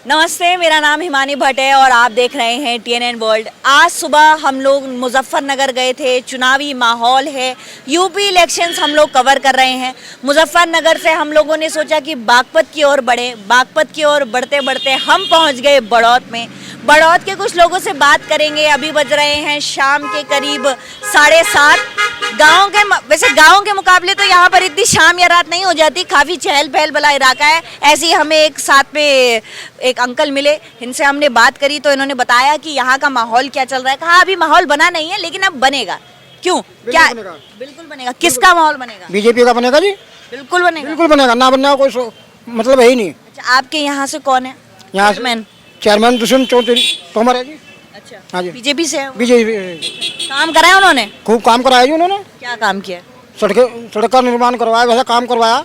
नमस्ते, मेरा नाम हिमानी भट्ट है और आप देख रहे हैं TNN वर्ल्ड। आज सुबह हम लोग मुजफ्फरनगर गए थे, चुनावी माहौल है, यूपी इलेक्शंस हम लोग कवर कर रहे हैं। मुजफ्फरनगर से हम लोगों ने सोचा कि बागपत की ओर बढ़े। बागपत की ओर बढ़ते बढ़ते हम पहुंच गए बड़ौत में। बड़ौत के कुछ लोगों से बात करेंगे। अभी बज रहे हैं शाम के करीब 7:30। वैसे गाँव के मुकाबले तो यहाँ पर इतनी शाम या रात नहीं हो जाती, काफ़ी चहल पहल वाला इलाका है। ऐसे ही हमें एक साथ में एक अंकल मिले, इनसे हमने बात करी तो इन्होंने बताया कि यहाँ का माहौल क्या चल रहा है। कहा अभी माहौल बना नहीं है लेकिन अब बनेगा। क्यों? क्या? बिल्कुल बनेगा। किसका माहौल बनेगा? बीजेपी का बनेगा जी। बिल्कुल बनेगा। बिल्कुल बनेगा, ना बनने का कोई मतलब है ही नहीं। अच्छा, आपके यहाँ से कौन है यहाँ चेयरमैन? चेयरमैन दुष्यंत चौधरी तोमर है जी। अच्छा, हाँ जी, बीजेपी से है वो? बीजेपी काम कराया उन्होंने? खूब काम कराया जी उन्होंने। क्या काम किया? सड़क का निर्माण करवाया, वैसा काम करवाया।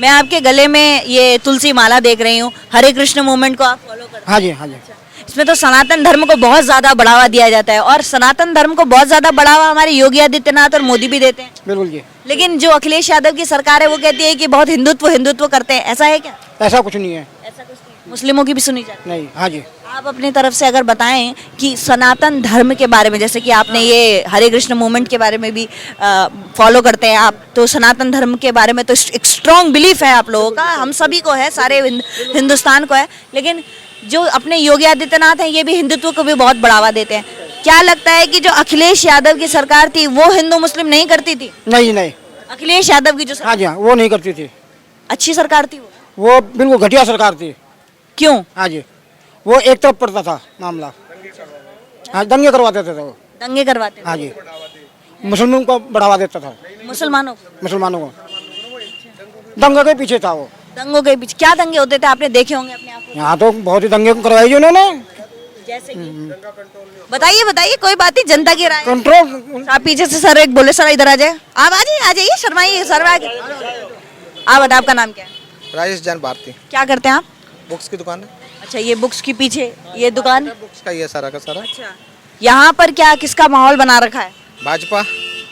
मैं आपके गले में ये तुलसी माला देख रही हूँ। हरे कृष्ण मूवमेंट को आप फॉलो करते हैं? हाँ जी, हाँ जी। इसमें तो सनातन धर्म को बहुत ज्यादा बढ़ावा दिया जाता है और सनातन धर्म को बहुत ज्यादा बढ़ावा हमारे योगी आदित्यनाथ और मोदी भी देते हैं। बिल्कुल जी। लेकिन जो अखिलेश यादव की सरकार है वो कहती है कि बहुत हिंदुत्व करते हैं। ऐसा है क्या? ऐसा कुछ नहीं है। ऐसा कुछ नहीं। मुस्लिमों की भी सुनी जाती है? नहीं। हाँ जी। आप अपनी तरफ से अगर बताएं कि सनातन धर्म के बारे में, जैसे कि आपने ये हरे कृष्ण मूवमेंट के बारे में भी फॉलो करते हैं आप, तो सनातन धर्म के बारे में तो एक स्ट्रॉन्ग बिलीफ है आप लोगों का, हम सभी को है, सारे हिंदुस्तान को है। लेकिन जो अपने योगी आदित्यनाथ हैं ये भी हिंदुत्व को भी बहुत बढ़ावा देते हैं। क्या लगता है कि जो अखिलेश यादव की सरकार थी वो हिंदू मुस्लिम नहीं करती थी? नहीं नहीं। अखिलेश यादव की जो हाँ जी, हाँ, वो नहीं करती थी। अच्छी सरकार थी वो बिल्कुल घटिया सरकार थी। क्यों? हाँ जी, वो एक तरफ पड़ता था मामला। हाँ, दंगे करवाते थे वो। दंगे करवाते थे? हाँ जी, मुसलमानों को बढ़ावा देता था। मुसलमानों को दंगे के पीछे था वो। दंगों के पीछे क्या दंगे होते थे? आपने देखे होंगे अपने आंखों? यहाँ तो बहुत ही दंगे करवाई जी उन्होंने। जैसे कि बताइए बताइए, कोई बात नहीं, जनता की राय। कंट्रोल। आप पीछे से सर एक बोले, सर इधर आ जाए। आप आ जाइए, शर्माइए सर। आप बताइए, आपका नाम क्या है? राजेश जान भारती। क्या करते हैं आप? बुक्स की दुकान है। अच्छा, ये बुक्स के पीछे ये दुकान? बुक्स का ये सारा का सारा। अच्छा, यहाँ पर क्या किसका माहौल बना रखा है? भाजपा।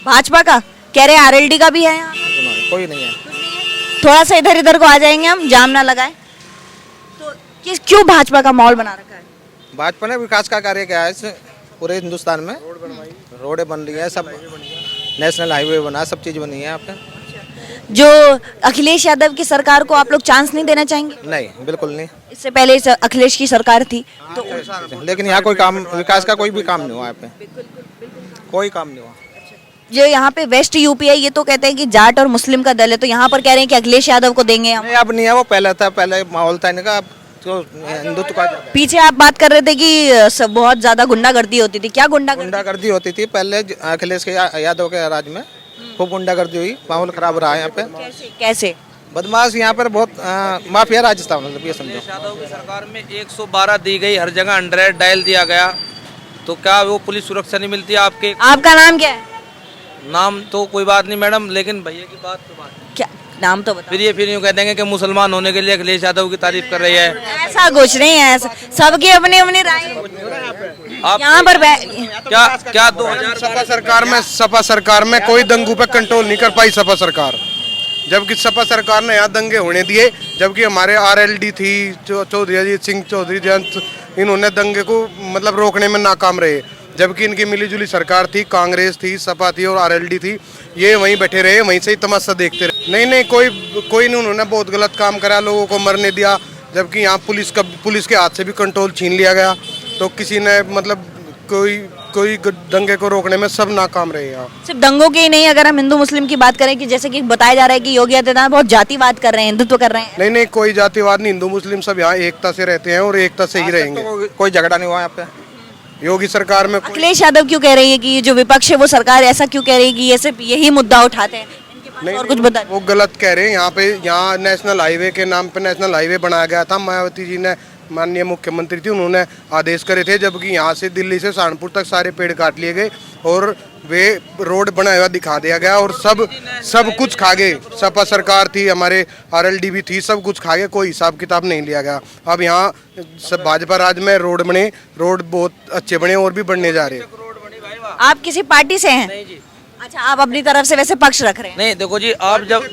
भाजपा का? कह रहे RLD का भी है यहाँ? कोई नहीं है। थोड़ा सा इधर को आ जाएंगे, हम जाम ना लगाए तो। क्यों भाजपा का माहौल बना रखा है? भाजपा ने विकास का कार्य किया है इस पूरे हिंदुस्तान में। रोडें बन रही है, सब नेशनल हाईवे बना, सब चीज बनी है यहाँ पे। जो अखिलेश यादव की सरकार को आप लोग चांस नहीं देना चाहेंगे? नहीं, बिल्कुल नहीं। इससे पहले अखिलेश की सरकार थी तो लेकिन यहाँ कोई काम, विकास का कोई भी काम नहीं हुआ यहाँ पे। कोई काम नहीं हुआ। जो यहाँ पे वेस्ट यूपी है ये तो कहते हैं कि जाट और मुस्लिम का दल है, तो यहाँ पर कह रहे हैं कि अखिलेश यादव को देंगे हम। नहीं, अब नहीं है, वो पहले था, पहले माहौल था इनका। अब तो हिंदुत्व का पीछे आप बात कर रहे थे कि बहुत ज्यादा गुंडागर्दी होती थी। क्या गुंडागर्दी होती थी पहले अखिलेश के यादव के राज में? खूब गुंडागर्दी हुई, माहौल खराब रहा है यहाँ पे। कैसे? बदमाश यहाँ पर बहुत माफिया राजस्थान, मतलब ये समझो। यादव की सरकार में 112 दी गई, हर जगह 100 डायल दिया गया, तो क्या वो पुलिस सुरक्षा नहीं मिलती आपके? आपका नाम क्या है? नाम तो कोई बात नहीं मैडम, लेकिन भैया की बात तो बात क्या नाम तो बताओ। फिर यूँ कह देंगे कि मुसलमान होने के लिए अखिलेश यादव की तारीफ कर रही है। ऐसा कुछ नहीं है, ऐसा सबकी अपनी अपनी राय है। आप यहाँ पर क्या 2000 सपा सरकार में कोई दंगों पे कंट्रोल नहीं कर पाई सपा सरकार। जबकि सपा सरकार ने यहाँ दंगे होने दिए, जबकि हमारे RLD थी चौधरी अजीत सिंह चौधरी जयंत, इन्होंने दंगे को मतलब रोकने में नाकाम रहे। जबकि इनकी मिलीजुली सरकार थी, कांग्रेस थी, सपा थी और RLD थी, ये वहीं बैठे रहे, वहीं से ही तमाशा देखते रहे। नहीं, कोई नहीं, उन्होंने बहुत गलत काम करा, लोगों को मरने दिया। जबकि यहाँ पुलिस के हाथ से भी कंट्रोल छीन लिया गया, तो किसी ने मतलब कोई दंगे को रोकने में सब नाकाम रहे। यहाँ सिर्फ दंगों के ही नहीं, अगर हम हिंदू मुस्लिम की बात करें कि जैसे कि बताया जा रहा है कि योगी आदित्यनाथ बहुत जातिवाद कर रहे हैं, हिंदुत्व कर रहे हैं। नहीं, कोई जातिवाद नहीं, हिंदू मुस्लिम सब यहाँ एकता से रहते हैं और एकता से ही रहेंगे। कोई झगड़ा नहीं हुआ यहाँ पे योगी सरकार में। अखिलेश यादव क्यों कह रही है कि जो विपक्ष है वो सरकार ऐसा क्यों कह रही है कि ये सिर्फ यही मुद्दा उठाते हैं? नहीं, और कुछ बता। वो गलत कह रहे हैं। यहाँ नेशनल हाईवे के नाम पे नेशनल हाईवे बनाया गया था। मायावती जी ने, माननीय मुख्यमंत्री थी, उन्होंने आदेश करे थे, जबकि यहाँ से दिल्ली से सहारनपुर तक सारे पेड़ काट लिए गए और वे रोड बनाया हुआ दिखा दिया गया और सब कुछ खा गए। सपा सरकार थी, हमारे RLD भी थी, सब कुछ खा गए, कोई हिसाब किताब नहीं लिया गया। अब यहाँ सब भाजपा राज में रोड बने, रोड बहुत अच्छे बने और भी बनने जा रहे हैं। आप किसी पार्टी से हैं? अच्छा, आप अपनी तरफ से वैसे पक्ष रख रहे हैं। नहीं देखो जी, आप जब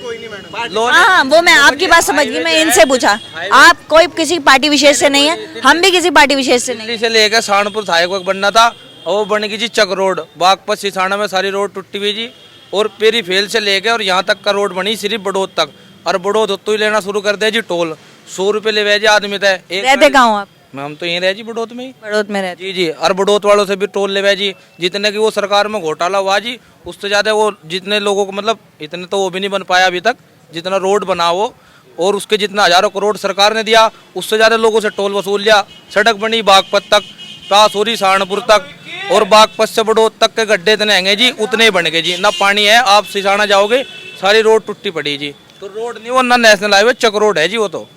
लोन हाँ, वो मैं आपकी बात समझ गई, मैं इनसे पूछा। आप कोई किसी पार्टी विशेष से नहीं है, हम भी किसी पार्टी विशेष से नहीं। दिल्ली से लेकर सहारनपुर हाईवे बनना था और वो बन गई जी चक रोड, बागपत सिसाना में सारी रोड टूटी हुई जी। और पेरी फेल से लेके और यहाँ तक का रोड बनी सिर्फ बड़ौद तक, और बड़ौद तो ही लेना शुरू कर दिया जी टोल। 100 रुपये ले जी आदमी तय। रहते कहाँ हो आप? हम तो यहीं रहे जी बड़ौद में ही। बड़ौद में रहते। जी जी, और बड़ौद वालों से भी टोल लेवे जी। जितने की वो सरकार में घोटाला हुआ जी, उससे ज़्यादा वो जितने लोगों को मतलब इतने तो वो भी नहीं बन पाया अभी तक जितना रोड बना वो, और उसके जितना हजारों करोड़ सरकार ने दिया उससे ज़्यादा लोगों से टोल वसूल लिया। सड़क बनी बागपत तक, पास हो रही सहारनपुर तक, और बागपत से बड़ौद तक के गड्ढे इतने हैंगे जी, उतने ही बन गए जी। ना पानी है, आप सिसाना जाओगे सारी रोड टूटी पड़ी जी। तो रोड नहीं वो ना नेशनल हाईवे, चक रोड है जी वो तो।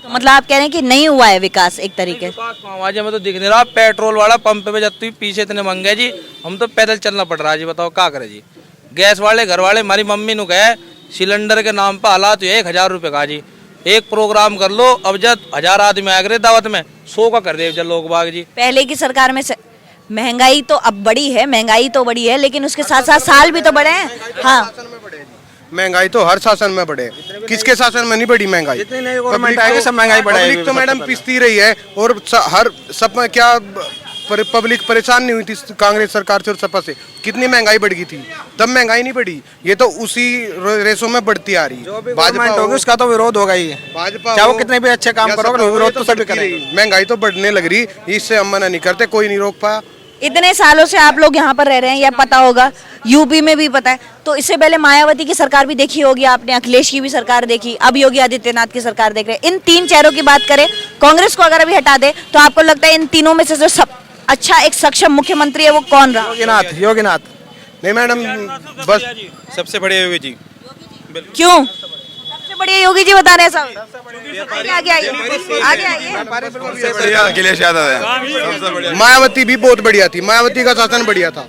तो मतलब आप कह रहे हैं कि नहीं हुआ है विकास एक तरीके से? आवाज में तो दिख नहीं रहा। पेट्रोल वाला पंप पे जाते पीछे इतने महंगे जी, हम तो पैदल चलना पड़ रहा है जी। बताओ क्या करे जी। गैस वाले घर वाले हमारी मम्मी नु कहे सिलेंडर के नाम पर हालात 1000 रुपये का जी। एक प्रोग्राम कर लो, अब जब 1000 आदमी आ गए दावत में 100 का कर दे जब लोग बाग जी। पहले की सरकार में महंगाई तो अब बड़ी है, महंगाई तो बड़ी है, लेकिन उसके साथ साथ साल भी तो बढ़े हैं। हाँ, महंगाई तो हर शासन में बढ़े, किसके शासन में नहीं बढ़ी महंगाई? जितनी नई गवर्नमेंट आएगी सब महंगाई बढ़ाएगी। पब्लिक तो मैडम पिसती रही है, और हर सब में क्या पब्लिक परेशान नहीं हुई थी कांग्रेस सरकार से और सपा से? कितनी महंगाई बढ़ गई थी, तब महंगाई नहीं बढ़ी। ये तो उसी रेसों में बढ़ती आ रही है। भाजपा होगी उसका तो विरोध होगा ही। भाजपा चाहे वो कितने भी अच्छे काम करोगे, विरोध तो सभी करेंगे। महंगाई तो बढ़ने लग रही, इससे हम मना नहीं करते, कोई नहीं रोक पाया। इतने सालों से आप लोग यहाँ पर रह रहे हैं, यह पता होगा, यूपी में भी पता है। तो इससे पहले मायावती की सरकार भी देखी होगी आपने, अखिलेश की भी सरकार देखी, अब योगी आदित्यनाथ की सरकार देख रहे हैं। इन तीन चेहरों की बात करें, कांग्रेस को अगर अभी हटा दे तो आपको लगता है इन तीनों में से जो सब अच्छा एक सक्षम मुख्यमंत्री है वो कौन रहा? योगीनाथ। नहीं मैडम, बस सबसे बड़े योगी जी। क्यों सबसे बढ़िया योगी जी बता रहे हैं सब? आगे आइए, आगे आइए। अखिलेश यादव है। मायावती भी बहुत बढ़िया थी, मायावती का शासन बढ़िया था।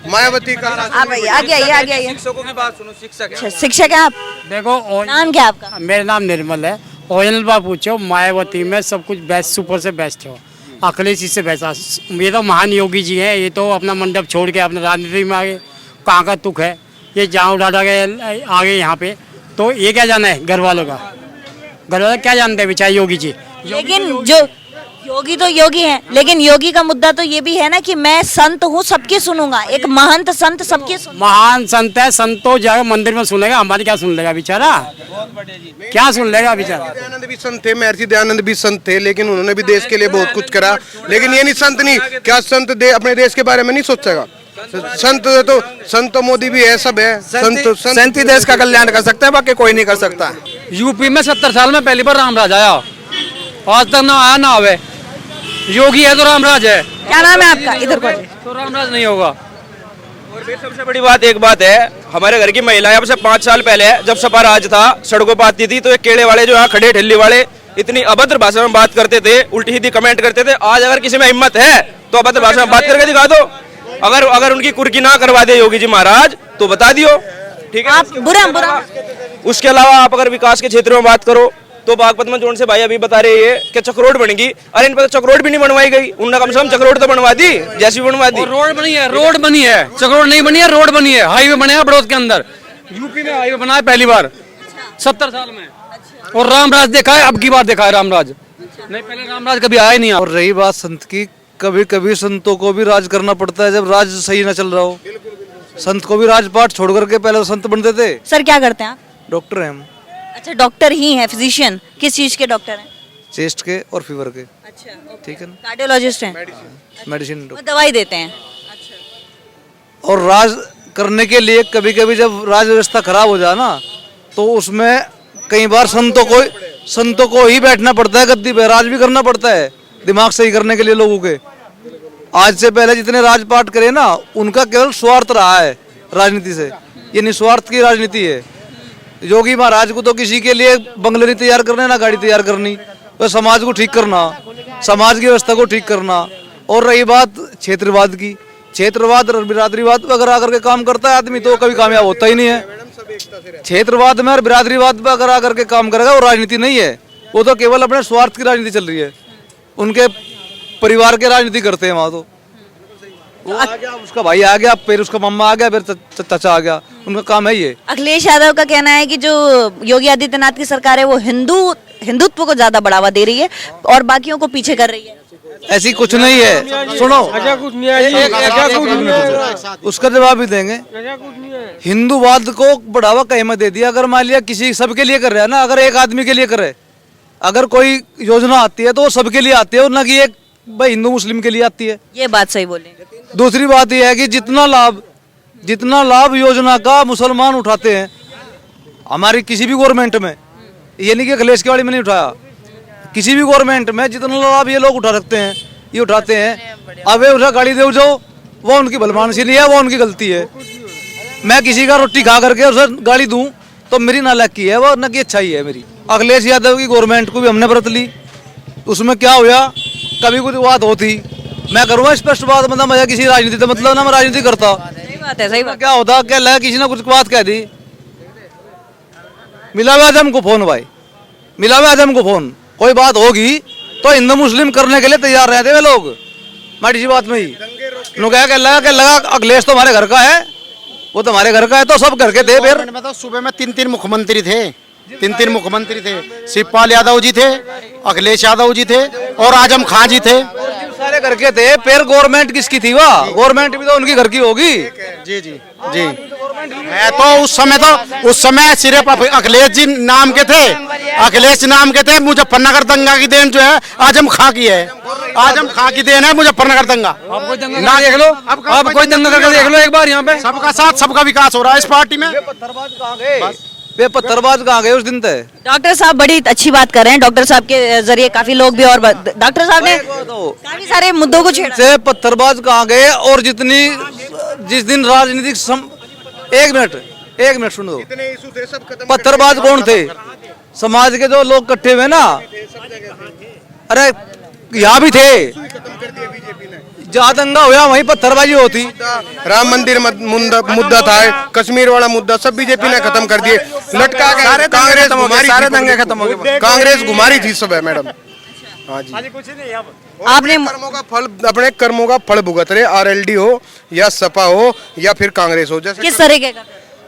मायावती का आप आइए, आगे आइए, आगे आइए। शिक्षकों की बात सुनो, शिक्षक अच्छा, शिक्षक है आप? देखो नाम क्या है आपका? मेरा नाम निर्मल है। ओरिजिनल बात पूछो, मायावती में सब कुछ बेस्ट, सुपर से बेस्ट हो। अखिलेश जी से बेस्ट। ये तो महान योगी जी हैं, ये तो अपना मंडप छोड़ के अपने राजनीति में आगे। कहाँ का तुक है ये, जहाँ उठा गए आगे यहाँ पे, तो ये क्या जाना है घर वालों का? घर वाले क्या जानते हैं बेचारे योगी जी। लेकिन जो योगी तो योगी हैं, लेकिन योगी का मुद्दा तो ये भी है ना कि मैं संत हूँ, सबकी सुनूंगा। एक महंत संत सबकी महान संत है, संत तो जाएगा मंदिर में सुन लेगा, हमारी क्या सुन लेगा बेचारा? क्या सुन लेगा बेचारा? दयानंद भी संत थे, महर्षि दयानंद भी संत थे, लेकिन उन्होंने भी देश के लिए बहुत कुछ करा। लेकिन ये नहीं संत नहीं, क्या संत अपने देश के बारे में नहीं सोचेगा? संत तो मोदी भी है, सब है। संत ही देश का कल्याण कर सकते हैं, बाकी कोई नहीं कर सकता। यूपी में 70 साल में पहली बार रामराज आया, आज तक ना आया ना आवे। योगी है तो रामराज है। क्या नाम है आपका? इधर को। तो रामराज नहीं होगा। और फिर सबसे बड़ी बात एक बात है, हमारे घर की महिलाएं अब से 5 साल पहले जब सपा राज था, सड़कों पर आती थी तो ये केड़े वाले जो यहाँ खड़े ठेली वाले इतनी अभद्र भाषा में बात करते थे, उल्टी सीधी कमेंट करते थे। आज अगर किसी में हिम्मत है तो अभद्र भाषा में बात करके दिखा दो। अगर उनकी कुर्की ना करवा दे योगी जी महाराज तो बता दियो, ठीक है? आप बुरा उसके अलावा आप अगर विकास के क्षेत्र में बात करो तो बागपत में जोन से भाई अभी बता रहे हैं कि चक्रोड बनेगी। अरे इन पर चक्रोड भी नहीं बनवाई गई, उन्होंने कम से कम चक्रोड तो बनवा दी, जैसी बनवा दी। रोड बनी है, रोड बनी है, चक्रोड नहीं बनी है, रोड बनी है। हाईवे बने हैं बड़ौद के अंदर, यूपी में हाईवे बना है पहली बार 70 साल में। और रामराज देखा है, अब की बार देखा है रामराज, नहीं पहले रामराज कभी आया ही नहीं। और रही बात संत की, कभी कभी संतों को भी राज करना पड़ता है जब राज सही ना चल रहा हो। संत को भी राजपाट छोड़ करके पहले तो संत बनते थे। सर क्या करते हैं आप? डॉक्टर हैं हम। अच्छा, डॉक्टर ही हैं, फिजिशियन। किस चीज के डॉक्टर हैं? चेस्ट के और फीवर के। अच्छा, ठीक है ना? कार्डियोलॉजिस्ट हैं, मेडिसिन वो दवाई देते हैं। अच्छा, और राज करने के लिए कभी कभी जब राज व्यवस्था खराब हो जाए ना, तो उसमें कई बार संतों को ही बैठना पड़ता है गद्दी पे, राज भी करना पड़ता है दिमाग सही करने के लिए लोगों के। आज से पहले जितने राजपाट करे ना, उनका केवल स्वार्थ रहा है राजनीति से, ये निस्वार्थ की राजनीति है। योगी महाराज को तो किसी के लिए बंगले नहीं तैयार करने, ना गाड़ी तैयार करनी, तो समाज को ठीक करना, समाज की व्यवस्था को ठीक करना। और रही बात क्षेत्रवाद की, क्षेत्रवाद और बिरादरीवाद पर अगर आकर के काम करता है आदमी तो कभी कामयाब होता ही नहीं है। क्षेत्रवाद में और बिरादरीवाद पर अगर आकर के काम करेगा वो राजनीति नहीं है, वो तो केवल अपने स्वार्थ की राजनीति चल रही है। उनके परिवार के राजनीति करते हैं वहाँ, तो वो आ गया, उसका भाई आ गया, फिर उसका मम्मा आ गया, फिर चाचा आ गया। उनका काम है ये। अखिलेश यादव का कहना है कि जो योगी आदित्यनाथ की सरकार है वो हिंदुत्व को ज्यादा बढ़ावा दे रही है और बाकियों को पीछे कर रही है। ऐसी कुछ नहीं है। सुनो, उसका जवाब भी देंगे। हिंदूवाद को बढ़ावा कहीं में दे दिया। अगर मान लिया किसी सबके लिए कर रहा है ना, अगर एक आदमी के लिए करे, अगर कोई योजना आती है तो वो सबके लिए आती है और ना कि एक भाई हिंदू मुस्लिम के लिए आती है। ये बात सही बोले। दूसरी बात यह है कि जितना लाभ योजना का मुसलमान उठाते हैं हमारी किसी भी गवर्नमेंट में, ये नहीं कि अखिलेश के वाली में नहीं उठाया, किसी भी गवर्नमेंट में जितना लाभ ये लोग उठा सकते हैं ये उठाते हैं। अब वे उठा गाड़ी दे जाओ, वो उनकी भलमानसी नहीं है, वो उनकी गलती है। मैं किसी का रोटी खा करके उसे गाड़ी दूं तो मेरी नालायकी है, वो न की अच्छाई है मेरी। अखिलेश यादव की गवर्नमेंट को भी हमने व्रत ली, उसमें क्या हुआ, कभी कुछ बात होती, मैं करूँगा स्पष्ट बात, मतलब मैं किसी राजनीति से मतलब ना मैं राजनीति करता। सही बात है, सही बात। क्या होता, क्या लगा किसी ने कुछ बात कह दी, मिला हुआ आजम को फोन, भाई मिला हुआ आजम को फोन, कोई बात होगी तो हिंदू मुस्लिम करने के लिए तैयार रहते वे लोग। माड़ी सी बात में ही क्या लगा अखिलेश तो हमारे घर का है, वो तो हमारे घर का है, तो सब घर के थे। फिर मतलब सुबह में तीन मुख्यमंत्री थे, तीन मुख्यमंत्री थे। शिवपाल यादव जी थे, अखिलेश यादव जी थे और आजम खान जी थे। सारे घर के थे। फिर गवर्नमेंट किसकी थी? वाह, गवर्नमेंट भी तो उनकी घर की होगी। जी जी जी है। तो उस समय सिर्फ अखिलेश जी नाम के थे, अखिलेश नाम के थे। मुजफ्फरनगर दंगा की देन जो है आजम खां की है, आजम खां की देन है मुजफ्फरनगर दंगा। आप कोई दंगा देख लो, आप कोई दंगा करके देख लो एक बार यहाँ पे। सबका साथ सबका विकास हो रहा है इस पार्टी में। वे पत्थरबाज कहाँ गए उस दिन तक? डॉक्टर साहब बड़ी अच्छी बात कर रहे हैं। डॉक्टर साहब के जरिए काफी लोग भी और डॉक्टर साहब ने काफी सारे मुद्दों को छेड़ा। से पत्थरबाज कहाँ गए? और जिस दिन राजनीतिक एक मिनट सुन दो, पत्थरबाज कौन थे? समाज के जो लोग इकट्ठे हुए ना, अरे यहाँ भी थे, जहाँ दंगा हुआ वहीं पत्थरबाजी होती। राम मंदिर मुद्दा था, कश्मीर वाला मुद्दा, सब बीजेपी ने खत्म कर दिए, लटका के। सारे दंगे खत्म हो गए। कांग्रेस घुमारी थी सब है मैडम। हाँ जी, आपने अपने कर्मों का फल भुगत रहे, आरएलडी हो या सपा हो या फिर कांग्रेस हो। जैसे किस तरीके का?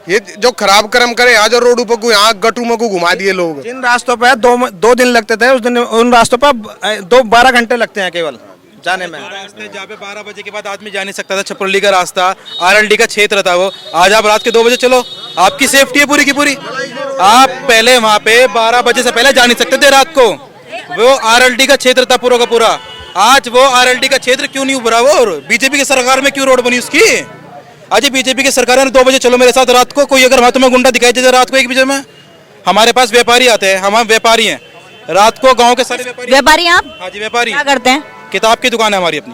ये जो खराब कर्म करे, आज रोडों पर को यहाँ गटू में को घुमा दिए लोग। जिन रास्तों पे दो दिन लगते थे, उस दिन उन रास्तों पर 12 घंटे लगते हैं केवल जाने में। रास्ते जहाँ पे 12 बजे के बाद आदमी जा नहीं सकता था, छपरली का रास्ता, आरएलडी का क्षेत्र था वो, आज आप रात के 2 बजे चलो, आपकी सेफ्टी है पूरी की पूरी। आप पहले वहाँ पे 12 बजे से पहले जा नहीं सकते थे रात को, वो आरएलडी का क्षेत्र था पूरा का पूरा। आज वो आरएलडी का क्षेत्र क्यों नहीं उभरा? वो बीजेपी की सरकार में क्यों रोड बनी उसकी? आज बीजेपी की सरकार ने 2 बजे चलो मेरे साथ रात को, कोई अगर वहाँ तुम्हें गुंडा दिखाई दे रात को 1 बजे में, हमारे पास व्यापारी आते हैं, हम व्यापारी हैं, रात को गाँव के सारे व्यापारी। आप? हाँ जी, व्यापारी। क्या करते हैं? किताब की दुकान है हमारी अपनी।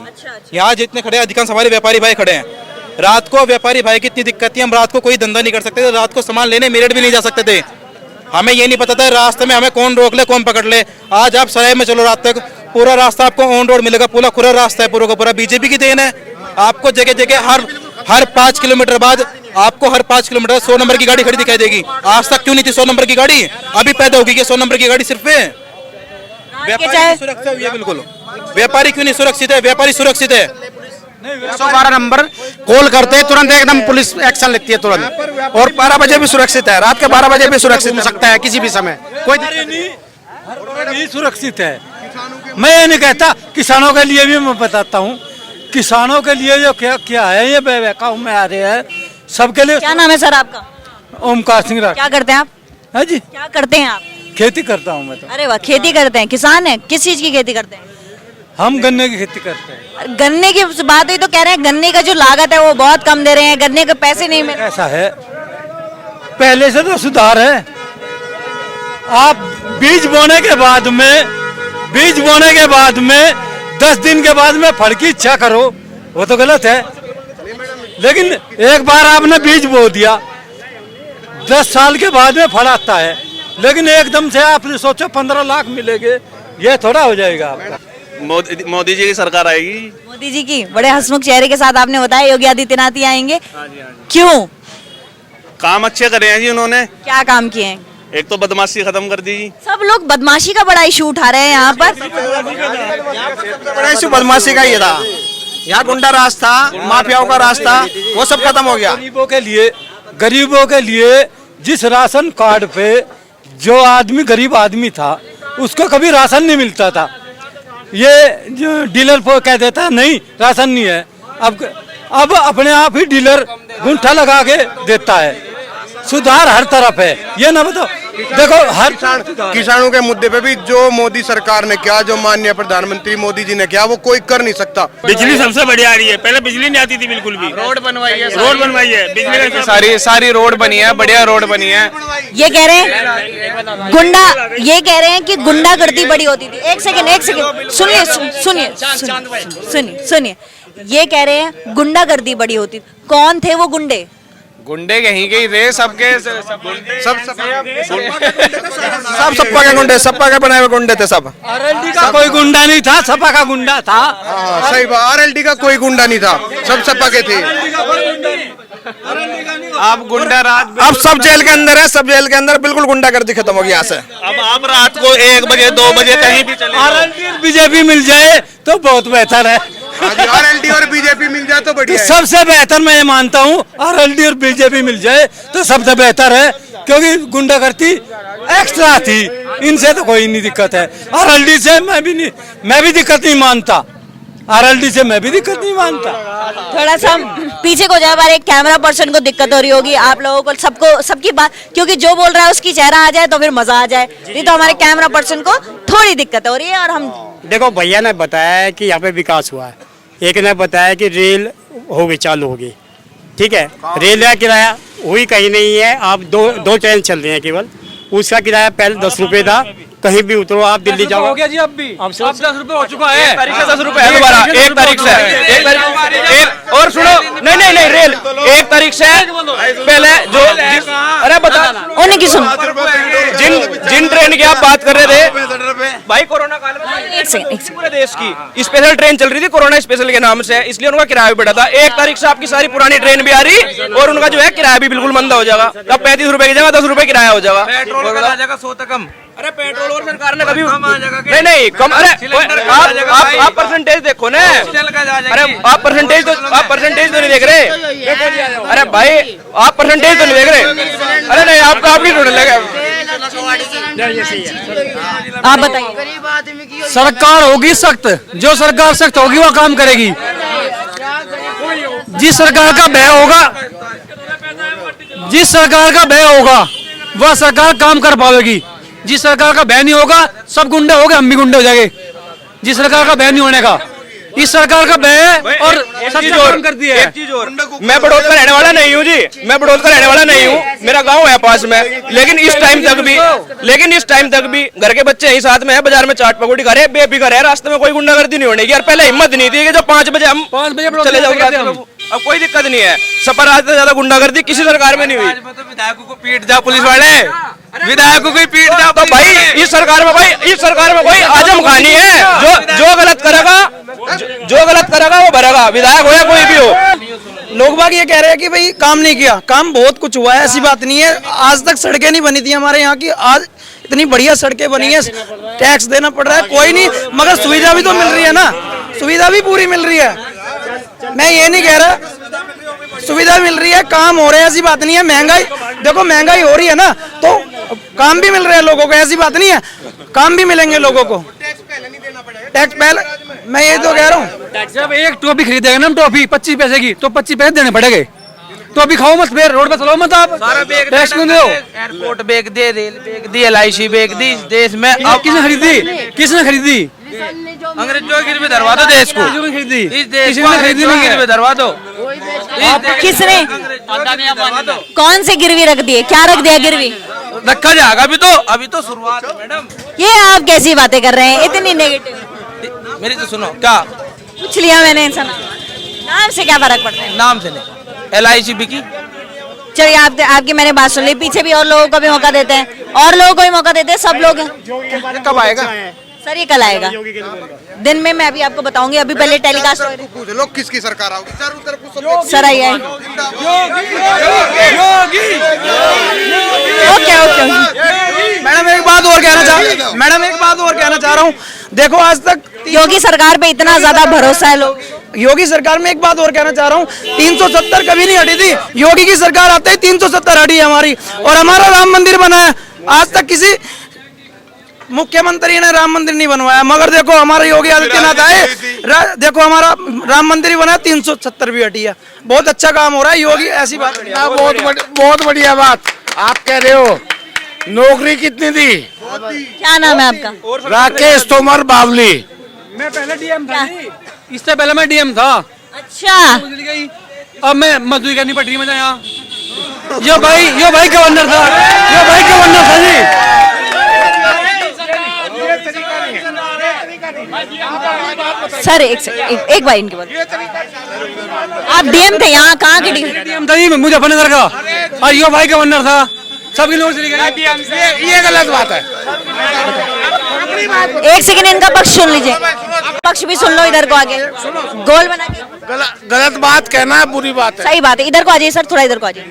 यहाँ जितने खड़े हैं अधिकांश हमारे व्यापारी भाई खड़े हैं। रात को व्यापारी भाई की इतनी दिक्कत थी, हम रात को कोई धंधा नहीं कर सकते थे, रात को सामान लेने मेरठ भी नहीं जा सकते थे। हमें ये नहीं पता था रास्ते में हमें कौन रोक ले कौन पकड़ ले। आज आप सराय में चलो रात तक, पूरा रास्ता आपको ऑन रोड मिलेगा, पूरा खुला रास्ता है, पूरा का पूरा बीजेपी की देन है। आपको जगह जगह हर 5 किलोमीटर बाद आपको हर 5 किलोमीटर 100 नंबर की गाड़ी खड़ी दिखाई देगी। आज तक क्यों नहीं थी 100 नंबर की गाड़ी? अभी पैदा होगी 100 नंबर की गाड़ी सिर्फ पे। व्यापारी सुरक्षा हुई है बिल्कुल। व्यापारी क्यों नहीं सुरक्षित है? व्यापारी सुरक्षित है। 112 नंबर कॉल करते हैं, तुरंत एकदम पुलिस एक्शन लेती है तुरंत। और 12 बजे भी सुरक्षित है, रात के 12 बजे भी सुरक्षित हो सकता है किसी भी समय, कोई नहीं सुरक्षित है। मैं ये नहीं कहता, किसानों के लिए भी मैं बताता हूँ, किसानों के लिए जो क्या है ये गाँव में आ रहे हैं सबके लिए। क्या नाम है सर आपका? ओमकार सिंह राठौर। क्या करते हैं आप? है जी, क्या करते हैं आप? खेती करता हूँ मैं तो। अरे वाह, खेती करते हैं, किसान है। किस चीज की खेती करते हैं? हम गन्ने की खेती करते हैं। गन्ने की बात हुई तो कह रहे हैं गन्ने का जो लागत है वो बहुत कम दे रहे हैं, गन्ने के पैसे नहीं मिल रहे। ऐसा है, पहले से तो सुधार है। आप बीज बोने के बाद में 10 दिन के बाद में फल की इच्छा करो, वो तो गलत है। लेकिन एक बार आपने बीज बो दिया, 10 साल के बाद में फल आता है, लेकिन एकदम से आपने सोचो 15 लाख मिलेंगे, ये थोड़ा हो जाएगा आपका। मोदी जी की सरकार आएगी। मोदी जी की बड़े हंसमुख चेहरे के साथ आपने बताया योगी आदित्यनाथ ही आएंगे। क्यों? काम अच्छे करे हैं जी उन्होंने। क्या काम किए हैं? एक तो बदमाशी खत्म कर दी। सब लोग बदमाशी का बड़ा इशू उठा रहे हैं यहाँ पर। बड़ा इशू बदमाशी का ही था। यहाँ गुंडा राज था, माफियाओं का राज था, वो सब खत्म हो गया। गरीबों के लिए जिस राशन कार्ड पे जो आदमी गरीब आदमी था उसको कभी राशन नहीं मिलता था, ये जो डीलर को कह देता है नहीं राशन नहीं है, अब अपने आप ही डीलर गुंठा लगा के देता है। सुधार हर तरफ है, ये ना बताओ। देखो हर किसानों के मुद्दे पे भी जो मोदी सरकार ने किया, जो माननीय प्रधानमंत्री मोदी जी ने किया, वो कोई कर नहीं सकता। बिजली सबसे बढ़िया आ रही है, पहले बिजली नहीं आती थी बिल्कुल भी। रोड बनवाई है, बिजली सारी सारी रोड बनी है, बढ़िया रोड बनी है। ये कह रहे हैं ये कह रहे हैं कि गुंडागर्दी बड़ी होती थी। एक सेकंड सुनिए। ये कह रहे हैं गुंडागर्दी बड़ी होती थी। कौन थे वो गुंडे? गुंडे कहीं के ही थे, सबके सब सपा के गुंडे, सपा के बनाए हुए गुंडे थे सब। आरएलडी का कोई गुंडा नहीं था, सपा का गुंडा था। सही बात, आरएलडी का कोई गुंडा नहीं था, सब सपा के थे। आप गुंडा राज अब सब जेल के अंदर है, सब जेल के अंदर, बिल्कुल गुंडागर्दी खत्म हो गई यहाँ से। अब आप रात को 1 बजे 2 बजे कहीं भी चले आरएलडी बीजेपी मिल जाए तो बहुत बेहतर है। आरएलडी और बीजेपी मिल जाए तो बढ़िया है। सबसे बेहतर मैं ये मानता हूँ, आरएलडी और बीजेपी मिल जाए तो सबसे बेहतर है, क्योंकि गुंडागर्दी एक्स्ट्रा थी, इनसे तो कोई नहीं दिक्कत है। आरएलडी से मैं भी दिक्कत नहीं मानता, आरएलडी से मैं भी दिक्कत नहीं मानता। थोड़ा सा पीछे को जाए, हमारे एक कैमरा पर्सन को दिक्कत हो रही होगी, आप लोगों को सबको सबकी बात, क्योंकि जो बोल रहा है उसकी चेहरा आ जाए तो फिर मजा आ जाए, नहीं तो हमारे कैमरा पर्सन को थोड़ी दिक्कत हो रही है। और हम देखो भैया ने बताया है कि यहाँ पे विकास हुआ है, एक ने बताया कि रेल होगी, चालू होगी, ठीक है। रेल का किराया हुई कहीं नहीं है, आप दो ट्रेन चल रही हैं केवल, उसका किराया पहले 10 रुपये था, कहीं भी उतरो आप दिल्ली जाओ हो गया जी, अब भी अब 10 रुपए हो चुका है। 1 तारीख से 10 रुपए है दोबारा, 1 तारीख से और सुनो, नहीं रेल 1 तारीख से पहले जो, अरे बता उन्हें की सुनो, जिन ट्रेन की आप बात कर रहे थे भाई, कोरोना काल में एक सेकंड पूरे देश की स्पेशल ट्रेन चल रही थी कोरोना स्पेशल के नाम से, इसलिए उनका किराया भी बढ़ा था। 1 तारीख से आपकी सारी पुरानी ट्रेन भी आ रही और उनका जो है किराया भी बिल्कुल मंदा हो जाएगा। अब 35 रुपए की जगह 10 रुपए किराया हो जाएगा। पेट्रोल का आ जाएगा 100 तक कम। अरे पेट्रोल और सरकार ने कभी नहीं कम, अरे आप परसेंटेज देखो ना, अरे आप परसेंटेज तो नहीं देख रहे, अरे भाई आप परसेंटेज तो नहीं देख रहे। अरे नहीं, आपका आप नहीं ढूंढ लगे। आप बताइए। सरकार होगी सख्त, जो सरकार सख्त होगी वो काम करेगी। जिस सरकार का भय होगा वह सरकार काम कर पाएगी। जिस सरकार का भय नहीं होगा, सब गुंडे हो गए, हम भी गुंडे हो जाएंगे। जिस सरकार का भय नहीं होने का, इस सरकार का भय है और सच्चा काम करती है। एक चीज और, मैं बड़ौद का रहने वाला नहीं हूँ जी, मैं बड़ौद का रहने वाला नहीं हूँ, मेरा गांव है पास में, लेकिन इस टाइम तक भी घर के बच्चे यही साथ में है, बाजार में चाट पकौड़ी खा रहे, बेफिक्र है, रास्ते में कोई गुंडागर्दी नहीं होने की। यार पहले हिम्मत नहीं थी कि जो 5 बजे हम चले जाओ, अब कोई दिक्कत नहीं है। सफर आज से ज्यादा गुंडागर्दी किसी सरकार में नहीं हुई। विधायकों को पीट जाओ पुलिस वाले, विधायकों को पीट जाओ। तो भाई इस सरकार में कोई आजम खानी है, जो गलत करेगा वो भरेगा, विधायक हो या कोई भी हो। लोग बाग ये कह रहे हैं कि भाई काम नहीं किया, काम बहुत कुछ हुआ है, ऐसी बात नहीं है। आज तक सड़कें नहीं बनी थी हमारे यहाँ की, आज इतनी बढ़िया सड़कें बनी है। टैक्स देना पड़ रहा है कोई नहीं, मगर सुविधा भी तो मिल रही है ना, सुविधा भी पूरी मिल रही है। मैं ये नहीं कह रहा, सुविधा मिल रही है, काम हो रहे हैं, ऐसी बात नहीं है। महंगाई देखो, महंगाई हो रही है ना, तो काम भी मिल रहे हैं लोगों को, ऐसी बात नहीं है, काम भी मिलेंगे लोगों को। टैक्स पहले, मैं ये तो कह रहा हूँ, जब एक टॉफी खरीदेगा ना, टॉफी 25 पैसे की, तो 25 पैसे देने पड़ेंगे। टॉफी खाओ मत, फिर रोड पे चलो मत, आप टैक्स क्यों दो? एयरपोर्ट बेच दे, रेल बेच दी, LIC बेच दी देश में। अब किसने खरीदी? अंग्रेजों की गिरवी धरवा दो देश को, खरीदी इस देश किसी को ने खरीदी नहीं गिरवी धरवा दो। किसने, कौन से गिरवी रख दिए, क्या रख दिया गिरवी? रखा जाएगा अभी तो शुरुआत है मैडम। ये आप कैसी बातें कर रहे हैं, इतनी नेगेटिव? मेरी तो सुनो, क्या पूछ लिया मैंने, इंसान नाम से क्या फर्क पड़ता है? नाम से नहीं, LIC बिकी। चलिए आपकी मैंने बात सुन ली, पीछे भी और लोगों को भी मौका देते हैं, और लोगों को भी मौका देते हैं, सब लोग हैं। कब आएगा सर? ये कल आएगा दिन में, मैं अभी आपको बताऊंगी, अभी पहले टेलीकास्ट हो रही है। पूछ लो किसकी सरकार आओगी, चारों तरफ सर आइए। ओके। मैडम एक बात और कहना चाह रहा हूँ। देखो आज तक योगी सरकार पे इतना ज्यादा भरोसा है लोग, योगी सरकार में एक बात और कहना चाह रहा हूँ, 370 कभी नहीं हटी थी, योगी की सरकार आते ही 370 हटी है हमारी। और हमारा राम मंदिर बना है, आज तक किसी मुख्यमंत्री ने राम मंदिर नहीं बनवाया, मगर देखो हमारा योगी आदित्यनाथ आए, देखो हमारा राम मंदिर ही बना, 370 भी हटी है। बहुत अच्छा काम हो रहा है योगी, ऐसी बात बहुत बढ़िया बात आप कह रहे हो। नौकरी कितनी दी? क्या नाम है आपका? राकेश तोमर बावली। मैं पहले डीएम था, इससे पहले मैं डीएम था। अच्छा, अब मैं मजदूरी करनी पड़ रही है मुझे यहाँ। यो भाई गवर्नर था, जी। सर एक बार इनके बाद, आप डीएम थे यहाँ, कहाँ के डीएम था जी मुजफ्फरनगर का, और यो भाई गवर्नर था, सबके लोग ये गलत बात है। एक सेकंड इनका पक्ष सुन लीजिए, पक्ष भी सुन लो, इधर को आगे गोल बना के। गलत बात कहना है बुरी बात है। सही बात है, इधर को आ जाइए सर, थोड़ा इधर को आ जाइए।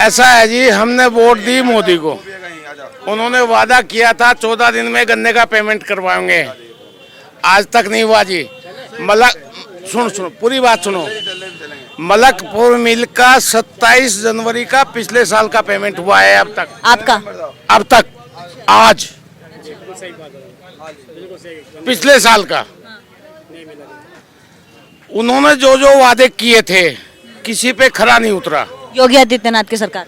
ऐसा है जी, हमने वोट दी मोदी को, उन्होंने वादा किया था 14 दिन में गन्ने का पेमेंट करवाएंगे, आज तक नहीं हुआ जी। सुनो पूरी बात सुनो। मलकपुर मिल का 27 जनवरी का पिछले साल का पेमेंट हुआ है अब तक। आपका? अब तक आज पिछले साल का। उन्होंने जो जो वादे किए थे किसी पे खरा नहीं उतरा। योगी आदित्यनाथ की सरकार,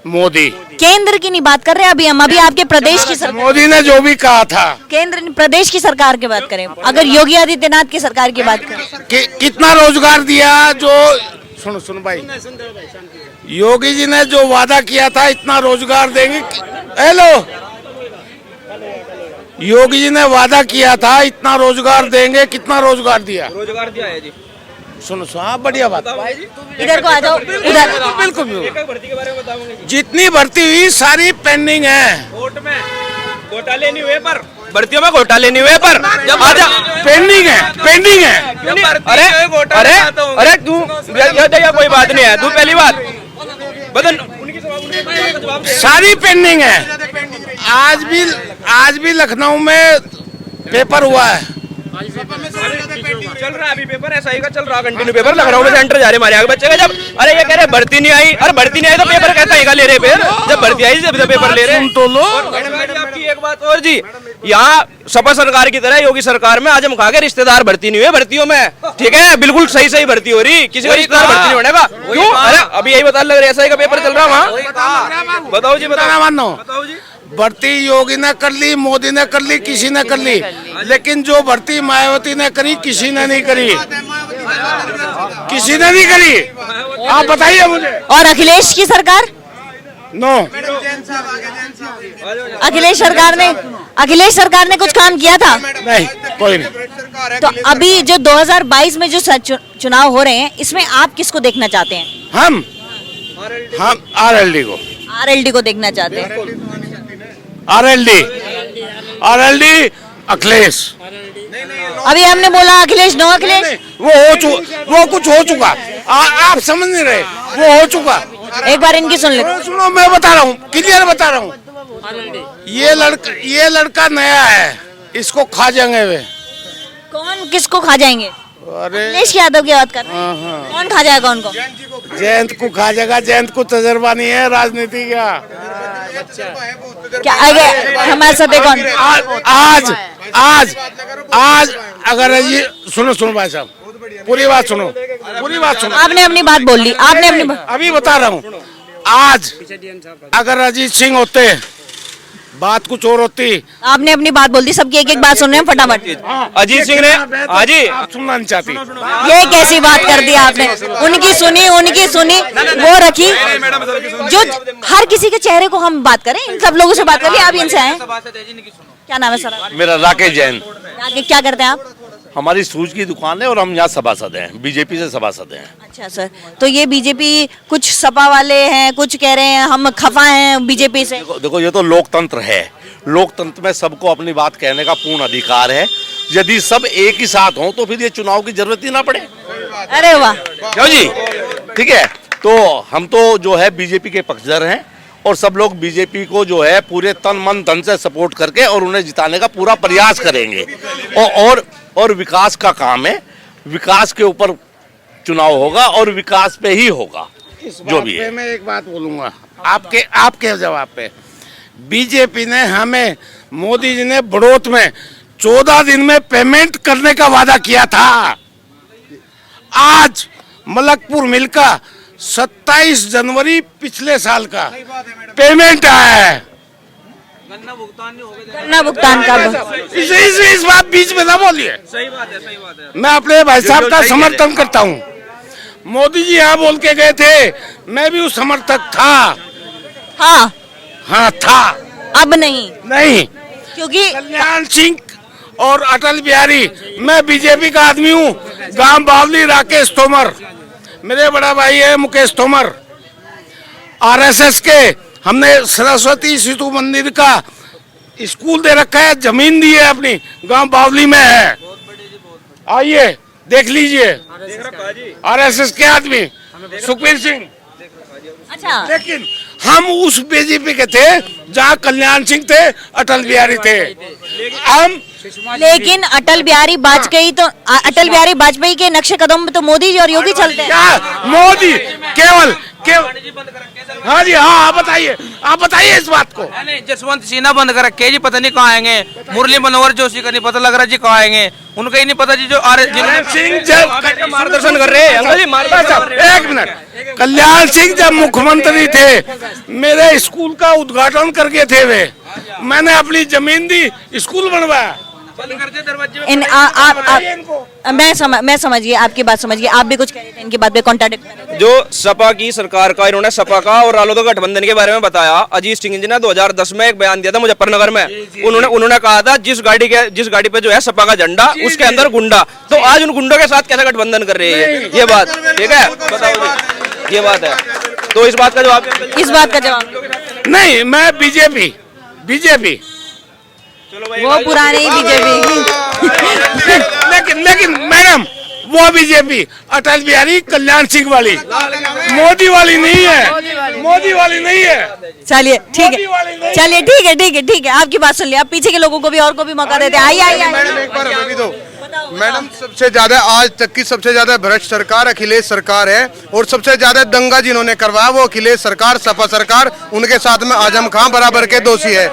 मोदी केंद्र की नहीं बात कर रहे अभी हम, अभी आपके प्रदेश की सरकार। मोदी ने जो भी कहा था, केंद्र प्रदेश की सरकार की बात करें, अगर योगी आदित्यनाथ की सरकार की बात करें, कितना रोजगार दिया? जो सुनो भाई, योगी जी ने जो वादा किया था इतना रोजगार देंगे। हेलो, योगी जी ने वादा किया था इतना रोजगार देंगे, कितना रोजगार दिया? रोजगार दिया है जी। सुनो हाँ, बढ़िया बात। इधर को आ जाओ, उधर बिल्कुल भर्ती के बारे में बताऊंगा जी। जितनी भर्ती हुई सारी पेंडिंग है। वोट में घोटाले नहीं हुए, पर भर्तियों में घोटाले नहीं हुए, पर जब आजा पेंडिंग है। अरे तू कोई बात नहीं है, तू पहली बात बदल सारी पेंडिंग है। आज भी लखनऊ में पेपर हुआ है, चल रहा है अभी पेपर, एसआई का चल रहा कंटिन्यू पेपर। लखनऊ में सेंटर जा रहे हमारे आगे बच्चे का। जब अरे ये कह रहे भर्ती नहीं आई, अरे भर्ती नहीं आई तो पेपर कहता है ले रहे फिर, जब भर्ती आई जब पेपर ले रहे। तो लो आपकी एक बात और जी, यहाँ सपा सरकार की तरह योगी सरकार में आजम खा के रिश्तेदार भर्ती नहीं हुए भर्तियों में, ठीक है? बिल्कुल सही भर्ती हो रही, किसी का रिश्तेदार भर्ती नहीं होने का। क्यों? अरे अभी यही बता लग रहा है एसआई का पेपर चल रहा है वहाँ। बताओ जी, बताओ जी। भर्ती योगी ने कर ली, मोदी ने कर ली, किसी ने कर ली, लेकिन जो भर्ती मायावती ने करी किसी ने नहीं करी, आप बताइए मुझे। और अखिलेश की सरकार? नो, अखिलेश सरकार ने कुछ काम किया था? नहीं, कोई नहीं। तो अभी जो 2022 में जो चुनाव हो रहे हैं, इसमें आप किसको देखना चाहते हैं? हम आरएलडी को देखना चाहते हैं। आरएलडी अखिलेश। अभी हमने बोला अखिलेश, नो अखिलेश, वो कुछ हो चुका, आप समझ नहीं रहे, वो हो चुका। एक बार इनकी सुन ले। सुनो मैं बता रहा हूँ, क्लियर बता रहा हूँ। ये लड़का नया है, इसको खा जाएंगे वे। कौन किसको खा जाएंगे? अरे अखिलेश यादव की बात कर रहे हैं। कौन खा जाएगा उनको? जयंत को खा जाएगा। जयंत को तजर्बा नहीं है राजनीति का। क्या आगे हमारे साथ कौन? आज अगर ये सुनो भाई साहब, पूरी बात सुनो। आपने अपनी बात बोल ली, आपने अपनी अभी बता रहा हूँ। आज अगर अजीत सिंह होते बात कुछ और होती। आपने अपनी बात बोल दी, सबकी एक एक बात सुन रहे हैं फटाफट। अजीत सिंह ने आज ही सुनना नहीं चाहती। ये कैसी बात कर दी आपने? उनकी सुनी वो रखी। जो हर किसी के चेहरे को हम बात करें, इन सब लोगों से बात करिए। आप इनसे आए, क्या नाम है सर? मेरा राकेश जैन। क्या करते हैं आप? हमारी शूज की दुकान है और हम यहाँ सभासद हैं, बीजेपी से सभासद हैं। अच्छा सर, तो ये बीजेपी कुछ सपा वाले हैं, कुछ कह रहे हैं हम खफा हैं बीजेपी से। देखो ये तो लोकतंत्र है, लोकतंत्र में सबको अपनी बात कहने का पूर्ण अधिकार है। यदि सब एक ही साथ हों तो फिर ये चुनाव की जरूरत ही ना पड़े। अरे वाह, क्यों जी? ठीक है, तो हम तो जो है बीजेपी के पक्षधर हैं और सब लोग बीजेपी को जो है पूरे तन मन धन से सपोर्ट करके और उन्हें जिताने का पूरा प्रयास करेंगे। और विकास का काम है। विकास के ऊपर चुनाव होगा और विकास पे ही होगा जो भी है। मैं एक बात बोलूंगा आपके जवाब पे। बीजेपी ने हमें, मोदी जी ने बड़ौत में 14 दिन में पेमेंट करने का वादा किया था। आज मलकपुर मिल का 27 जनवरी पिछले साल का पेमेंट आया है। गन्ना भुगतान का इस बात बीच में ना बोलिए। सही बात है। मैं अपने भाई साहब का समर्थन करता हूँ। मोदी जी यहाँ बोल के गए थे, मैं भी उस समर्थक था। हाँ था। अब नहीं क्योंकि कल्याण सिंह और अटल बिहारी, मैं बीजेपी का आदमी हूँ। गांव बावली राकेश तोमर, मेरे बड़ा भाई है मुकेश तोमर, आरएसएस के। हमने सरस्वती शिशु मंदिर का स्कूल दे रखा है, जमीन दी है अपनी, गांव बावली में है। आइए देख लीजिए, आरएसएस के आदमी सुखबीर सिंह। अच्छा, लेकिन हम उस बीजेपी के थे जहाँ कल्याण सिंह थे, अटल बिहारी थे। हम लेकिन अटल बिहारी वाजपेयी के नक्शे कदम में तो मोदी जी और योगी चलते हैं। क्या मोदी केवल हाँ जी, हाँ आप बताइए इस बात को। नहीं, जसवंत सिन्हा बंद कर रखे जी, पता नहीं कहाँ आएंगे। मुरली मनोहर जोशी का नहीं पता लग रहा जी कहाँ आएंगे, उनका ही नहीं पता जी। जो सिंह जब मार्गदर्शन कर रहे हैं अंकल जी, मार्गदर्शन। एक मिनट, कल्याण सिंह जब मुख्यमंत्री थे, मेरे स्कूल का उद्घाटन करके थे वे। मैंने अपनी जमीन दी, स्कूल बनवाया। मैं समझ गई आपकी बात, समझ गई। आप भी कुछ कह रहे थे इनकी बात पे कॉन्ट्राडिक्ट। जो सपा की सरकार का, इन्होंने सपा का और रालोद का गठबंधन के बारे में बताया। अजीत सिंह जी ने 2010 में एक बयान दिया था मुजफ्फरनगर में। उन्होंने कहा था जिस गाड़ी पे जो है सपा का झंडा, उसके अंदर गुंडा। तो आज उन गुंडों के साथ कैसा गठबंधन कर रही है ये बात, ठीक है? बताओ जी, ये बात है। तो इस बात का जवाब नहीं, मैं बीजेपी वो पुराने बीजेपी। लेकिन मैडम, वो बीजेपी अटल बिहारी कल्याण सिंह वाली, मोदी वाली नहीं है। चलिए ठीक है, आपकी बात सुन लिया। आप पीछे के लोगों को भी, और को भी मौका देते हैं। आइए मैडम एक बार अभी दो। मैडम, सबसे ज्यादा आज तक की सबसे ज्यादा भ्रष्ट सरकार अखिलेश सरकार है, और सबसे ज्यादा दंगा जिन्होंने करवाया वो अखिलेश सरकार, सपा सरकार। उनके साथ में आजम खान बराबर के दोषी है।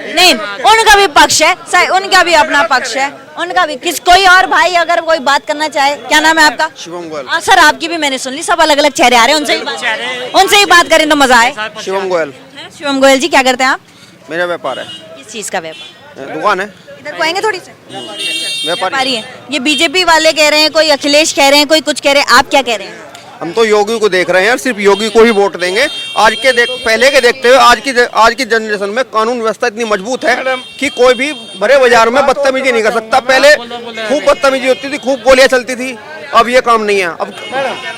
नहीं, उनका भी पक्ष है, उनका भी अपना पक्ष है, उनका भी। कोई और भाई अगर कोई बात करना चाहे। क्या नाम है आपका? शिवम गोयल। हाँ सर, आपकी भी मैंने सुन ली। सब अलग अलग चेहरे आ रहे हैं, उनसे ही बात करें तो मजा आए। शिवम गोयल। शिवम गोयल जी, क्या करते हैं आप? मेरा व्यापार है। किस चीज का व्यापार? दुकान है। इधर को आएंगे थोड़ी सी। व्यापारी है। ये बीजेपी वाले कह रहे हैं, कोई अखिलेश कह रहे हैं, कोई कुछ कह रहे हैं, आप क्या कह रहे हैं? हम तो योगी को देख रहे हैं, सिर्फ योगी को ही वोट देंगे। पहले के देखते हुए आज की जनरेशन में कानून व्यवस्था इतनी मजबूत है कि कोई भी भरे बाजार में बदतमीजी नहीं कर सकता। पहले खूब बदतमीजी होती थी, खूब गोलियां चलती थी, अब ये काम नहीं है। अब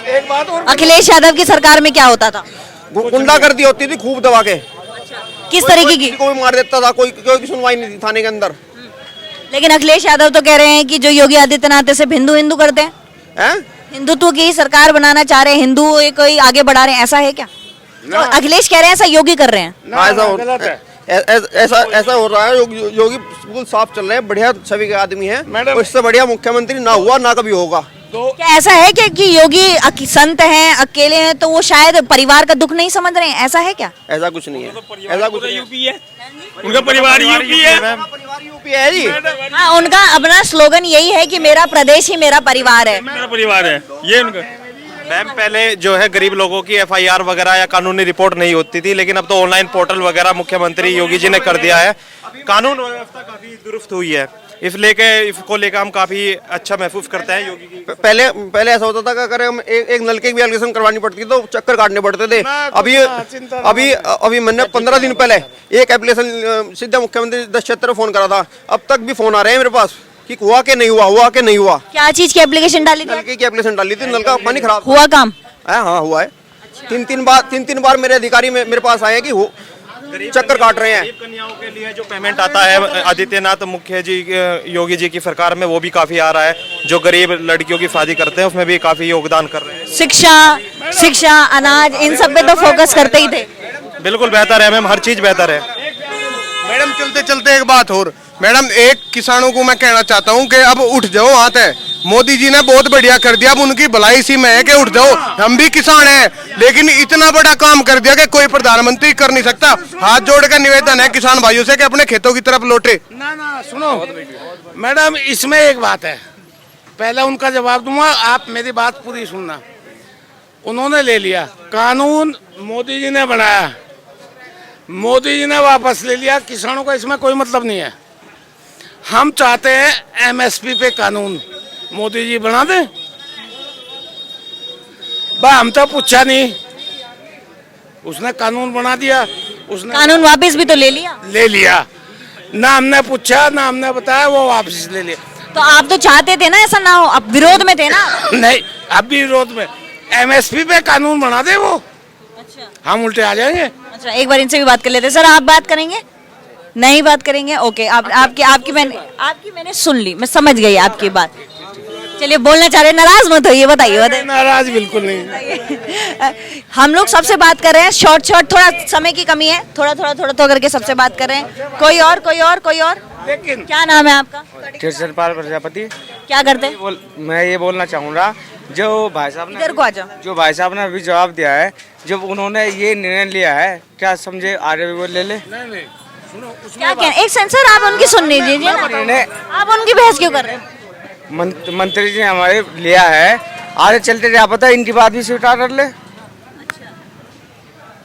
एक बात और, अखिलेश यादव की सरकार में क्या होता था? गुंडागर्दी होती थी खूब दबा के। किस तरीके की? कोई मार देता था, कोई सुनवाई नहीं थी थाने के अंदर। लेकिन अखिलेश यादव तो कह रहे हैं कि जो योगी आदित्यनाथ सिर्फ हिंदू करते हैं, हिंदुत्व की सरकार बनाना चाह रहे हैं, हिंदू कोई आगे बढ़ा रहे हैं, ऐसा है क्या? तो अखिलेश कह रहे हैं ऐसा योगी कर रहे हैं। ऐसा हो रहा है। योगी बिल्कुल साफ चल रहे हैं, बढ़िया छवि के आदमी है। इससे बढ़िया मुख्यमंत्री ना हुआ, ना कभी होगा। क्या ऐसा है कि योगी संत हैं, अकेले हैं, तो वो शायद परिवार का दुख नहीं समझ रहे हैं, ऐसा है क्या? ऐसा कुछ नहीं है। ऐसा कुछ यूपी है, उनका परिवार यूपी है। परिवार यूपी है जी। हाँ, उनका अपना स्लोगन यही है कि मेरा प्रदेश ही मेरा परिवार है। मेरा परिवार है, ये उनका। मैम, पहले जो है गरीब लोगों की एफआईआर वगैरह या कानूनी रिपोर्ट नहीं होती थी, लेकिन अब तो ऑनलाइन पोर्टल वगैरह मुख्यमंत्री योगी जी ने कर दिया है। कानून व्यवस्था काफी दुरुस्त हुई है, इसको लेकर हम काफी अच्छा महसूस करते हैं। योगी की पहले ऐसा होता था कि अगर हम एक नलके की भी एप्लीकेशन करवानी पड़ती तो चक्कर काटने पड़ते थे। अभी मैंने 15 दिन पहले एक एप्लीकेशन सीधा मुख्यमंत्री 10 क्षेत्र फोन करा था। अब तक भी फोन आ रहे हैं मेरे पास कि हुआ कि नहीं हुआ। क्या चीज की एप्लीकेशन डाली थी? नलके की एप्लीकेशन डाली थी, नल का पानी खराब हुआ काम? हाँ हुआ है। 3 बार मेरे अधिकारी मेरे पास आए हैं कि चक्कर काट रहे हैं। कन्याओं के लिए जो पेमेंट आता है आदित्यनाथ मुख्य जी योगी जी की सरकार में, वो भी काफी आ रहा है। जो गरीब लड़कियों की शादी करते हैं उसमें भी काफी योगदान कर रहे हैं। शिक्षा, अनाज, इन सब पे तो फोकस करते ही थे। बिल्कुल बेहतर है मैम, हर चीज बेहतर है। मैडम, चलते चलते एक बात और। मैडम, एक किसानों को मैं कहना चाहता हूँ कि अब उठ जाओ, हाथ है मोदी जी ने बहुत बढ़िया कर दिया। अब उनकी भलाई इसी में है कि उठ जाओ, हम भी किसान हैं, लेकिन इतना बड़ा काम कर दिया कि कोई प्रधानमंत्री कर नहीं सकता। हाथ जोड़ कर निवेदन है किसान भाइयों से कि अपने खेतों की तरफ लौटे। ना सुनो मैडम, इसमें एक बात है, पहले उनका जवाब दूंगा, आप मेरी बात पूरी सुनना। उन्होंने ले लिया कानून, मोदी जी ने बनाया, मोदी जी ने वापस ले लिया, किसानों का इसमें कोई मतलब नहीं है। हम चाहते हैं एमएसपी पे कानून मोदी जी बना दें। हम तो पूछा नहीं, उसने कानून बना दिया, उसने कानून वापस भी तो ले लिया। ना हमने पूछा ना हमने बताया, वो वापस ले लिया। तो आप तो चाहते थे ना ऐसा ना हो, अब विरोध में थे ना। नहीं, अब भी विरोध में। एमएसपी पे कानून बना दे वो, अच्छा हम उल्टे आ जाएंगे। अच्छा, एक बार इनसे भी बात कर लेते हैं। सर आप बात करेंगे? नहीं बात करेंगे, ओके। आपकी मैंने सुन ली, मैं समझ गई आपकी बात। चलिए, बोलना चाह रहे, नाराज मत होइए, बताइए। नाराज बिल्कुल नहीं। हम लोग सबसे बात कर रहे हैं, शॉर्ट थोड़ा समय की कमी है, थोड़ा करके सबसे बात कर रहे हैं। कोई और लेकिन क्या नाम है आपका? कृष्णपाल प्रजापति। क्या करते हैं? मैं ये बोलना चाहूँगा, जो भाई साहब इधर को आ जाओ। जो भाई साहब ने अभी जवाब दिया है, जब उन्होंने ये निर्णय लिया है, क्या समझे आगे भी वो ले ले? नहीं सुनो, क्या एक सेंसर आप उनकी सुन लीजिए ना, आप उनकी बहस क्यों कर रहे हैं? मंत्री जी ने हमारे लिया है, आगे चलते क्या पता इनकी बात भी स्वीकार कर ले।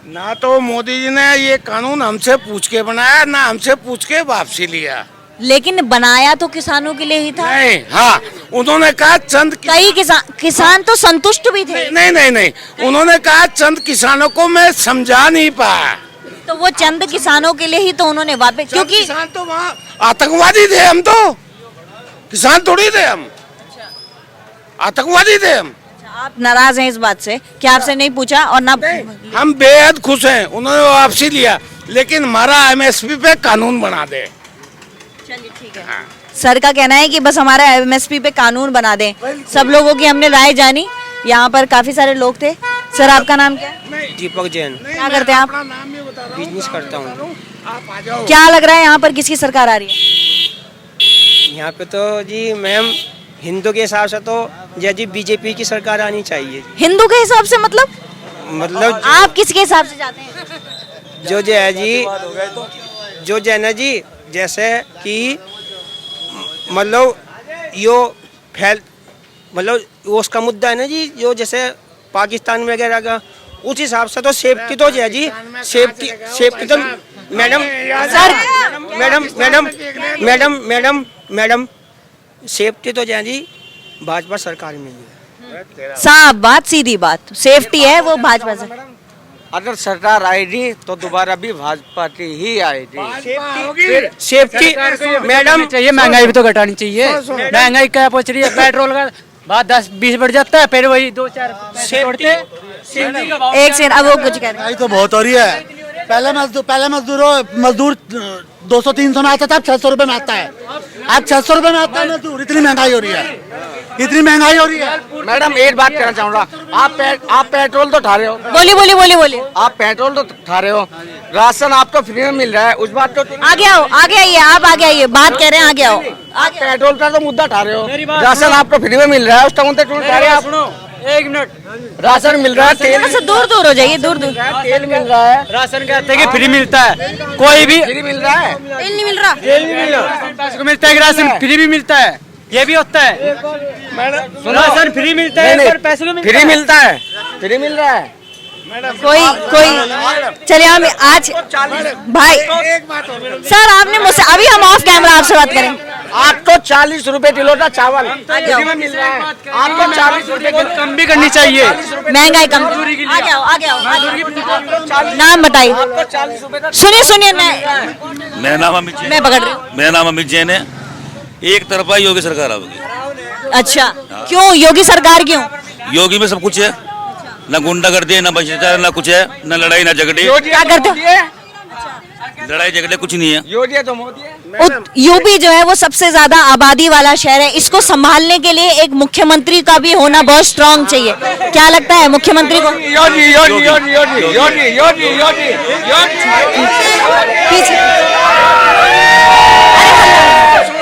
ना तो मोदी जी ने ये कानून हमसे पूछ के बनाया, ना हमसे पूछ के वापसी लिया। लेकिन बनाया तो किसानों के लिए ही था। नहीं, हाँ, उन्होंने कहा चंद कई किसान तो संतुष्ट भी थे। नहीं, उन्होंने कहा चंद किसानों को मैं समझा नहीं पाया। तो वो चंद किसानों के लिए ही तो उन्होंने वापस, क्योंकि किसान तो वहाँ आतंकवादी थे, हम तो किसान थोड़ी थे, हम आतंकवादी थे हम। आप नाराज हैं इस बात से कि आपसे नहीं पूछा और ना? हम बेहद खुश हैं, उन्होंने वापसी लिया, लेकिन हमारा एमएसपी पे कानून बना दे। चलिए ठीक है। सर का कहना है कि बस हमारा एमएसपी पे कानून बना दें। सब लोगों की हमने राय जानी, यहाँ पर काफी सारे लोग थे। सर आपका नाम क्या है? दीपक जैन। क्या करते हैं आप? बिजनेस करता हूँ। क्या लग रहा है यहाँ पर किसकी सरकार आ रही है? यहाँ पे तो जी मैम, हिंदू के हिसाब से तो जी बीजेपी की सरकार आनी चाहिए। हिंदू के हिसाब से मतलब आप किसके हिसाब से चाहते हैं? जो है जी, जो है ना जी, जैसे कि मतलब वो उसका मुद्दा है ना जी, जो जैसे पाकिस्तान वगैरह का, उस हिसाब से तो सेफ्टी तो है जी, सेफ्टी तो मैडम सेफ्टी तो है जी भाजपा सरकार में है। साफ बात, सीधी बात, सेफ्टी है वो भाजपा से। अगर सरकार आएगी तो दोबारा भी भाजपा की ही आएगी। सेफ्टी मैडम चाहिए, महंगाई भी तो घटानी चाहिए। महंगाई क्या पहुंच रही है, पेट्रोल का बात 10-20 बढ़ जाता है, फिर वही 2-4 एक सेकंड, अब वो कुछ कह रहे हैं। तो बहुत हो रही है। पहले मजदूर 200-300 में आता था, अब 600 रुपए में आता है। अब 600 रुपए में आता है मजदूर। इतनी महंगाई हो रही है, मैडम एक बात कहना चाहूँगा, आप पेट्रोल तो उठा रहे हो। बोलिए। आप पेट्रोल तो उठा रहे हो, राशन आपको फ्री में मिल रहा है, उस बात तो आगे आइए, आप आगे आइए, बात कह रहे हैं, आगे आओ। आप पेट्रोल का तो मुद्दा उठा रहे हो, राशन आपको फ्री में मिल रहा है, उसका मुद्दा क्यों उठा रहे हो आप? एक मिनट, राशन मिल रहा है, तेल से दूर हो जाइए, दूर तेल मिल रहा है, राशन कहते हैं कि फ्री मिलता है, कोई भी फ्री मिल रहा है, तेल नहीं मिल रहा, पैसे को मिलता है कि राशन फ्री भी मिलता है, ये भी होता है। राशन फ्री मिलता है और पैसे को फ्री मिलता है, फ्री मिल रहा है। कोई चलिए हम आज भाई सर, आपने मुझसे अभी, हम ऑफ कैमरा आपसे बात करेंगे। आपको 40 रुपए किलो का चावल मिल रहा है, आपको 40 रुपए कम भी करनी चाहिए, महंगाई कम। आगे आओ, नाम बताइए। सुनिए, मेरा नाम अमित जैन, मैं पकड़ रही हूँ। मेरा नाम अमित जैन है। एक तरफा योगी सरकार होगी। अच्छा, क्यों योगी सरकार क्यों? योगी में सब कुछ है, न गुंडागर्दी है, न भ्रष्टाचार, न कुछ है, न लड़ाई, न झगड़े। क्या करते हो? लड़ाई झगड़े कुछ नहीं है। योगी तो मोदी है। यूपी जो है वो सबसे ज्यादा आबादी वाला शहर है, इसको संभालने के लिए एक मुख्यमंत्री का भी होना बहुत स्ट्रांग चाहिए। क्या लगता है मुख्यमंत्री को?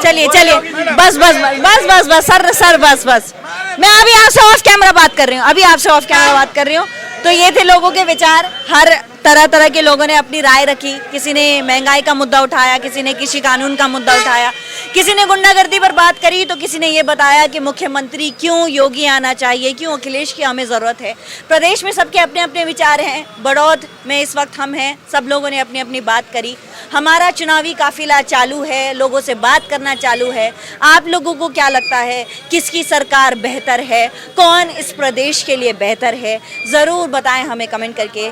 चलिए चलिए, बस बस बस बस बस बस सर बस बस, मैं अभी आपसे ऑफ कैमरा बात कर रही हूँ, अभी आपसे ऑफ कैमरा बात कर रही हूँ। तो ये थे लोगों के विचार, हर तरह तरह के लोगों ने अपनी राय रखी। किसी ने महंगाई का मुद्दा उठाया, किसी ने कृषि कानून का मुद्दा उठाया, किसी ने गुंडागर्दी पर बात करी, तो किसी ने ये बताया कि मुख्यमंत्री क्यों योगी आना चाहिए, क्यों अखिलेश की हमें ज़रूरत है। प्रदेश में सबके अपने अपने विचार हैं। बड़ौद में इस वक्त हम हैं, सब लोगों ने अपनी अपनी बात करी। हमारा चुनावी काफिला चालू है, लोगों से बात करना चालू है। आप लोगों को क्या लगता है, किसकी सरकार बेहतर है, कौन इस प्रदेश के लिए बेहतर है, ज़रूर बताएं हमें कमेंट करके।